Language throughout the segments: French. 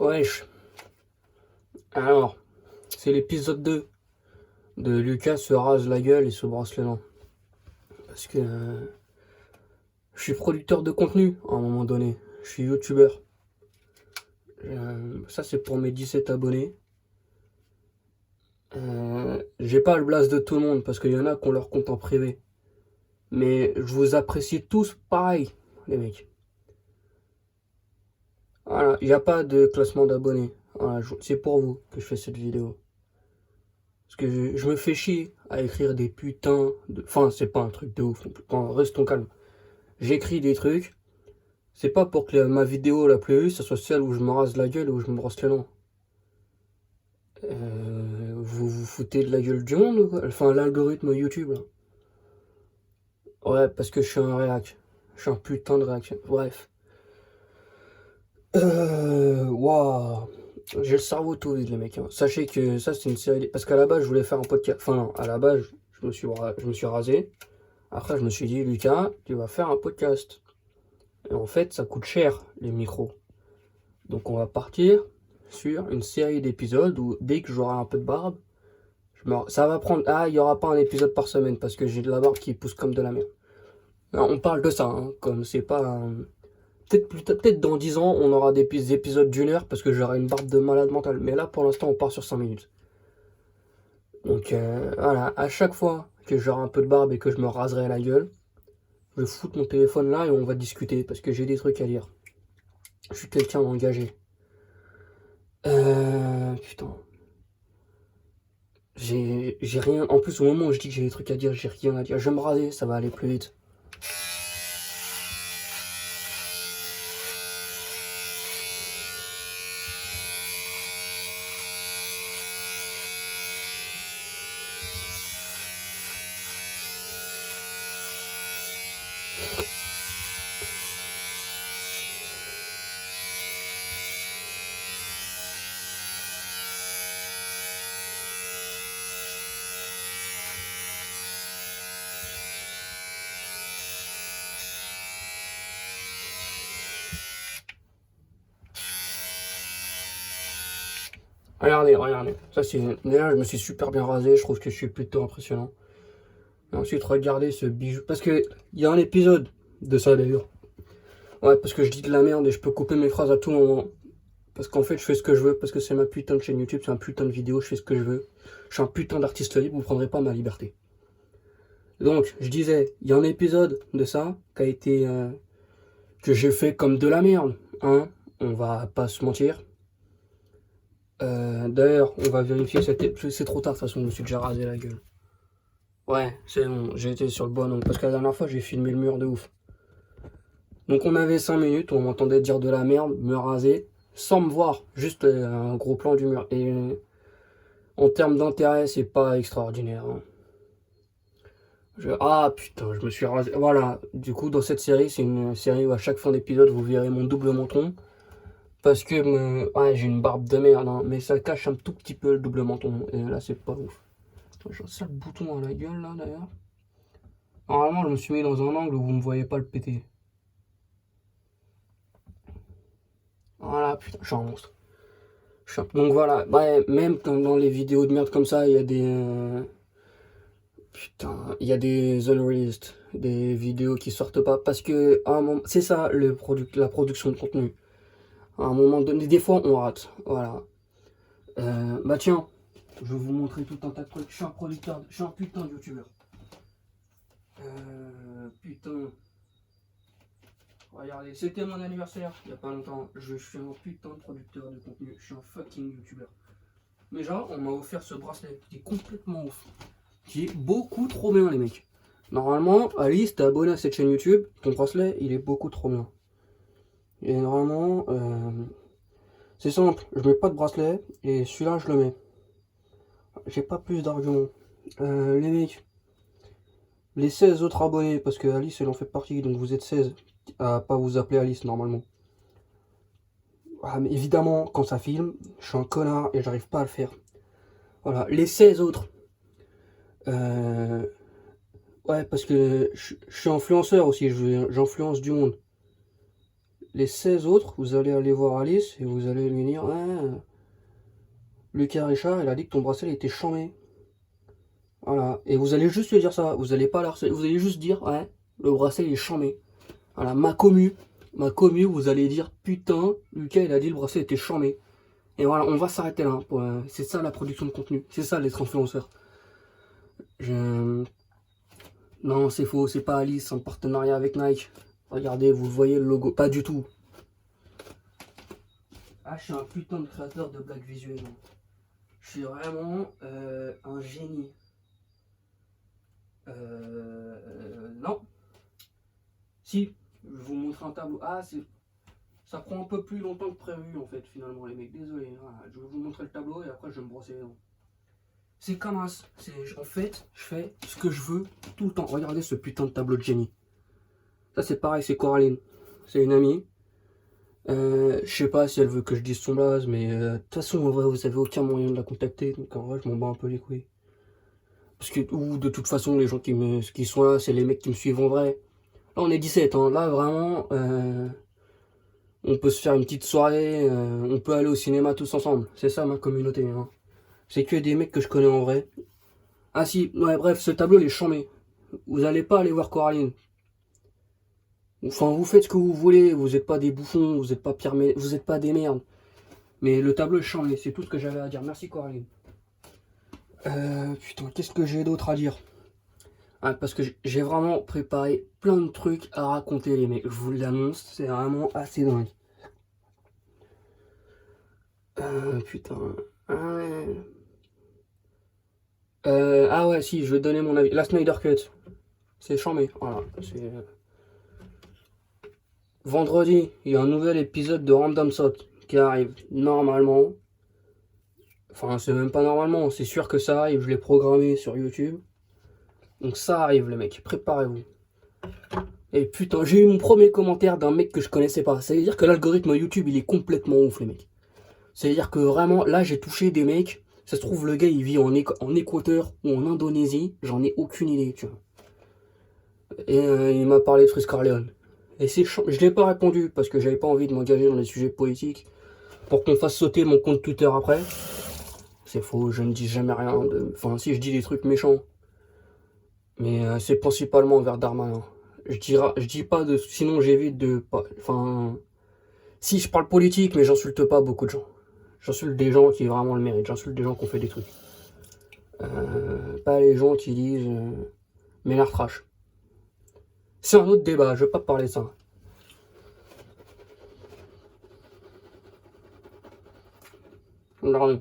Wesh, alors, c'est l'épisode 2 de Lucas se rase la gueule et se brosse les dents. Parce que je suis producteur de contenu à un moment donné. Je suis youtubeur. Ça, c'est pour mes 17 abonnés. J'ai pas le blast de tout le monde parce qu'il y en a qui ont leur compte en privé. Mais je vous apprécie tous pareil, les mecs. Voilà, il n'y a pas de classement d'abonnés. Voilà, c'est pour vous que je fais cette vidéo. Parce que je me fais chier à écrire des putains de... Enfin, c'est pas un truc de ouf non plus. Enfin, restons calmes. J'écris des trucs. C'est pas pour que ma vidéo la plus vue, ce soit celle où je me rase la gueule ou où je me brosse les dents. Vous vous foutez de la gueule du monde ou quoi? Enfin, l'algorithme YouTube, là. Ouais, parce que je suis un réac. Je suis un putain de réaction. Bref. Waouh. J'ai le cerveau tout vide, les mecs, hein. Sachez que ça, c'est une série... Parce qu'à la base, je voulais faire un podcast. Enfin, non, à la base, je me suis rasé. Après, je me suis dit, Lucas, tu vas faire un podcast. Et en fait, ça coûte cher, les micros. Donc, on va partir sur une série d'épisodes où, dès que j'aurai un peu de barbe, ça va prendre... Ah, il n'y aura pas un épisode par semaine parce que j'ai de la barbe qui pousse comme de la merde. Alors, on parle de ça, hein, comme c'est pas... Peut-être dans 10 ans, on aura des épisodes d'une heure parce que j'aurai une barbe de malade mental. Mais là, pour l'instant, on part sur 5 minutes. Donc, voilà, à chaque fois que j'aurai un peu de barbe et que je me raserai la gueule, je vais foutre mon téléphone là et on va discuter parce que j'ai des trucs à dire. Je suis quelqu'un d'engagé. Putain. J'ai rien. En plus, au moment où je dis que j'ai des trucs à dire, j'ai rien à dire. Je vais me raser, ça va aller plus vite. Regardez, regardez. Ça, c'est. Déjà, je me suis super bien rasé. Je trouve que je suis plutôt impressionnant. Et ensuite, regardez ce bijou. Parce que il y a un épisode de ça d'ailleurs. Ouais, parce que je dis de la merde et je peux couper mes phrases à tout moment. Parce qu'en fait, je fais ce que je veux. Parce que c'est ma putain de chaîne YouTube, c'est un putain de vidéo. Je fais ce que je veux. Je suis un putain d'artiste libre. Vous prendrez pas ma liberté. Donc, je disais, il y a un épisode de ça qui a été. Que j'ai fait comme de la merde. Hein, on va pas se mentir. D'ailleurs, on va vérifier. C'est trop tard, de toute façon, je me suis déjà rasé la gueule. Ouais, c'est bon, j'ai été sur le bon angle. Parce que la dernière fois, j'ai filmé le mur de ouf. Donc on avait 5 minutes, on m'entendait dire de la merde, me raser, sans me voir, juste un gros plan du mur. Et en termes d'intérêt, c'est pas extraordinaire, hein. Ah putain, je me suis rasé. Voilà, du coup, dans cette série, c'est une série où à chaque fin d'épisode, vous verrez mon double menton. Parce que ouais, j'ai une barbe de merde, hein, mais ça cache un tout petit peu le double menton. Et là, c'est pas ouf. J'ai un sale bouton à la gueule, là, d'ailleurs. Normalement, je me suis mis dans un angle où vous me voyez pas le péter. Voilà, putain, je suis un monstre. Donc voilà, ouais, même dans les vidéos de merde comme ça, il y a des... putain, il y a des unreleased, des vidéos qui sortent pas. Parce que, à un moment, c'est ça, la production de contenu. À un moment donné, des fois, on rate. Voilà. Bah tiens, je vais vous montrer tout un tas de trucs. Je suis un producteur, je suis un putain de youtubeur. Putain. Regardez, c'était mon anniversaire, il y a pas longtemps. Je suis un putain de producteur de contenu. Je suis un fucking youtubeur. Mais genre, on m'a offert ce bracelet qui est complètement ouf. Qui est beaucoup trop bien, les mecs. Normalement, Alice, t'es abonné à cette chaîne YouTube, ton bracelet, il est beaucoup trop bien. Et normalement, c'est simple, je mets pas de bracelet, et celui-là, je le mets. J'ai pas plus d'arguments. Les mecs, les 16 autres abonnés, parce que Alice, elle en fait partie, donc vous êtes 16 à pas vous appeler Alice, normalement. Ah, mais évidemment, quand ça filme, je suis un connard et j'arrive pas à le faire. Voilà, les 16 autres. Ouais, parce que je suis influenceur aussi, j'influence du monde. les 16 autres, vous allez aller voir Alice et vous allez lui dire ouais, Lucas Richard, il a dit que ton bracelet était chambé. Voilà. Et vous allez juste lui dire ça. Vous allez pas l'harceler. Vous allez juste dire ouais, le bracelet il est chambé. Voilà, ma commu, vous allez dire putain, Lucas il a dit le bracelet était chambé. Et voilà, on va s'arrêter là. C'est ça la production de contenu. C'est ça les influenceurs. Non, c'est faux, c'est pas Alice en partenariat avec Nike. Regardez, vous voyez le logo. Pas du tout. Ah, je suis un putain de créateur de blagues visuelles. Je suis vraiment un génie. Non. Si, je vais vous montrer un tableau. Ah, ça prend un peu plus longtemps que prévu en fait, finalement, les mecs. Désolé. Voilà, je vais vous montrer le tableau et après je vais me brosser les dents. C'est comme un. En fait, je fais ce que je veux tout le temps. Regardez ce putain de tableau de génie. Ça, c'est pareil, c'est Coraline. C'est une amie. Je sais pas si elle veut que je dise son blaze, mais de toute façon, en vrai, vous avez aucun moyen de la contacter. Donc en vrai, je m'en bats un peu les couilles. Parce que, ou de toute façon, les gens qui sont là, c'est les mecs qui me suivent en vrai. Là, on est 17, hein. Là, vraiment, on peut se faire une petite soirée, on peut aller au cinéma tous ensemble. C'est ça ma communauté, hein. C'est que des mecs que je connais en vrai. Ah si, ouais, bref, ce tableau, il est chambé. Vous allez pas aller voir Coraline. Enfin, vous faites ce que vous voulez, vous n'êtes pas des bouffons, vous n'êtes pas pire, mais vous n'êtes pas des merdes. Mais le tableau est chambé, c'est tout ce que j'avais à dire. Merci Coraline. Putain, qu'est-ce que j'ai d'autre à dire? Ah, parce que j'ai vraiment préparé plein de trucs à raconter les mecs. Je vous l'annonce, c'est vraiment assez dingue. Putain. Ah ouais, si, je vais te donner mon avis. La Snyder Cut. C'est chambé. Voilà. Vendredi, il y a un nouvel épisode de Random Thought qui arrive normalement. Enfin, c'est même pas normalement, c'est sûr que ça arrive. Je l'ai programmé sur YouTube. Donc ça arrive, les mecs. Préparez-vous. Et putain, j'ai eu mon premier commentaire d'un mec que je connaissais pas. Ça veut dire que l'algorithme YouTube, il est complètement ouf, les mecs. Ça veut dire que vraiment, là, j'ai touché des mecs. Ça se trouve, le gars, il vit en Équateur ou en Indonésie. J'en ai aucune idée, tu vois. Et il m'a parlé de Frisk Corleone. Et c'est je l'ai pas répondu parce que j'avais pas envie de m'engager dans les sujets politiques pour qu'on fasse sauter mon compte Twitter après. C'est faux, je ne dis jamais rien. Enfin, si je dis des trucs méchants. Mais c'est principalement envers Darmanin. Je dis pas de. Sinon, j'évite de. Enfin. Si je parle politique, mais j'insulte pas beaucoup de gens. J'insulte des gens qui vraiment le méritent. J'insulte des gens qui ont fait des trucs. Pas les gens qui disent. Mais l'air trash. C'est un autre débat, je vais pas parler de ça. Non.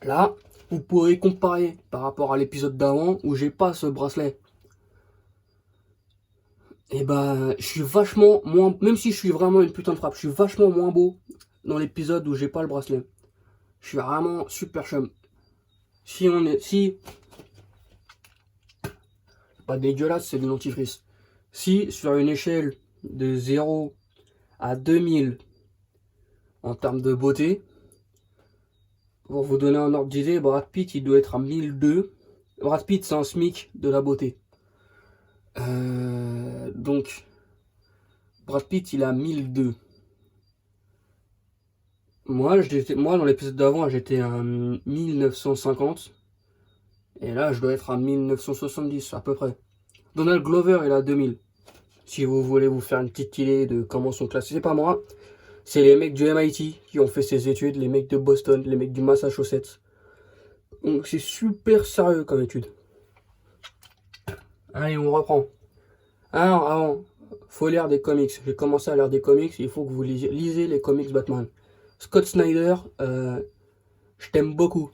Là, vous pourrez comparer par rapport à l'épisode d'avant où j'ai pas ce bracelet. Et bah, je suis vachement moins. Même si je suis vraiment une putain de frappe, je suis vachement moins beau dans l'épisode où j'ai pas le bracelet. Je suis vraiment super chum. Si. Pas dégueulasse, c'est de l'antifrice. Si sur une échelle de 0 à 2000 en termes de beauté, pour vous donner un ordre d'idée, Brad Pitt il doit être à 1002. Brad Pitt c'est un SMIC de la beauté. Donc Brad Pitt il a 1002. Moi dans l'épisode d'avant j'étais à 1950. Et là je dois être à 1970 à peu près. Donald Glover il a 2000. Si vous voulez vous faire une petite idée de comment sont classés, c'est pas moi. C'est les mecs du MIT qui ont fait ces études, les mecs de Boston, les mecs du Massachusetts. Donc c'est super sérieux comme étude. Allez, on reprend. Alors, avant, faut lire des comics. J'ai commencé à lire des comics, il faut que vous lisez les comics Batman. Scott Snyder, je t'aime beaucoup.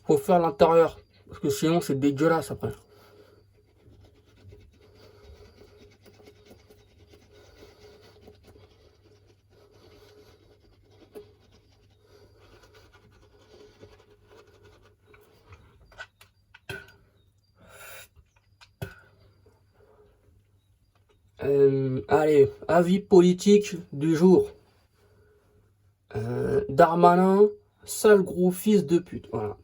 Faut faire l'intérieur, parce que sinon c'est dégueulasse après. Allez, avis politique du jour. Darmanin, sale gros fils de pute. Voilà.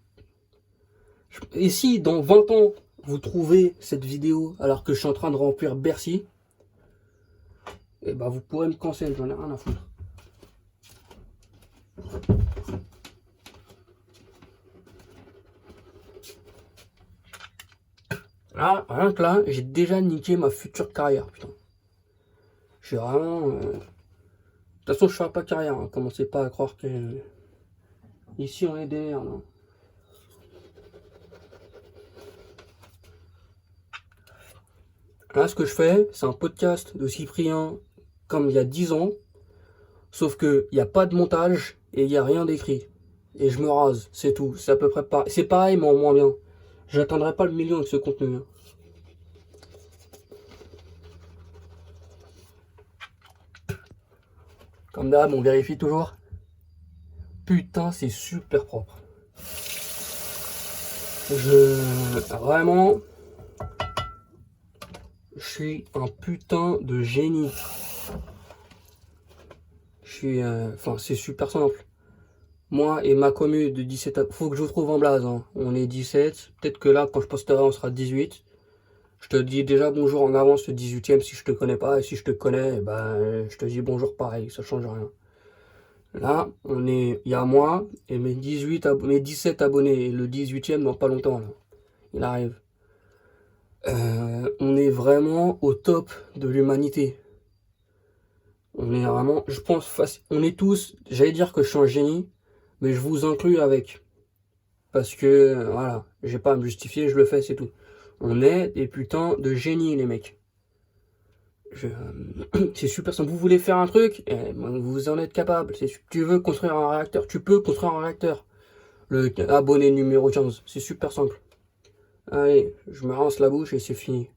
Et si dans 20 ans, vous trouvez cette vidéo alors que je suis en train de remplir Bercy, et bah vous pourrez me canceller, j'en ai rien à foutre. Là, rien que là, j'ai déjà niqué ma future carrière, putain. Je suis vraiment... De toute façon, je ferai pas carrière, hein. Commencez pas à croire que... Ici, on est des merdes, hein. Là, ce que je fais, c'est un podcast de Cyprien comme il y a 10 ans, sauf que il n'y a pas de montage et il n'y a rien d'écrit. Et je me rase, c'est tout. C'est à peu près pareil. C'est pareil, mais en moins bien. J'atteindrai pas le million avec ce contenu. Comme d'hab, on vérifie toujours. Putain, c'est super propre. Vraiment... Je suis un putain de génie. Enfin, c'est super simple. Moi et ma commu de 17... Faut que je vous trouve en blase, hein. On est 17. Peut-être que là, quand je posterai, on sera 18. Je te dis déjà bonjour en avance le 18ème si je te connais pas. Et si je te connais, bah, je te dis bonjour pareil. Ça change rien. Là, il y a moi et mes 17 abonnés. Et le 18ème dans pas longtemps, là. Il arrive. On est vraiment au top de l'humanité. On est vraiment, je pense, on est tous, j'allais dire que je suis un génie, mais je vous inclus avec. Parce que, voilà, j'ai pas à me justifier, je le fais, c'est tout. On est des putains de génies, les mecs. C'est super simple. Vous voulez faire un truc, vous en êtes capable. Tu veux construire un réacteur, tu peux construire un réacteur. Le abonné numéro 15, c'est super simple. Allez, je me rince la bouche et c'est fini.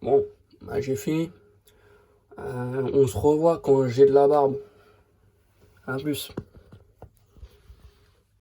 Bon, bah, j'ai fini. On se revoit quand j'ai de la barbe. A plus.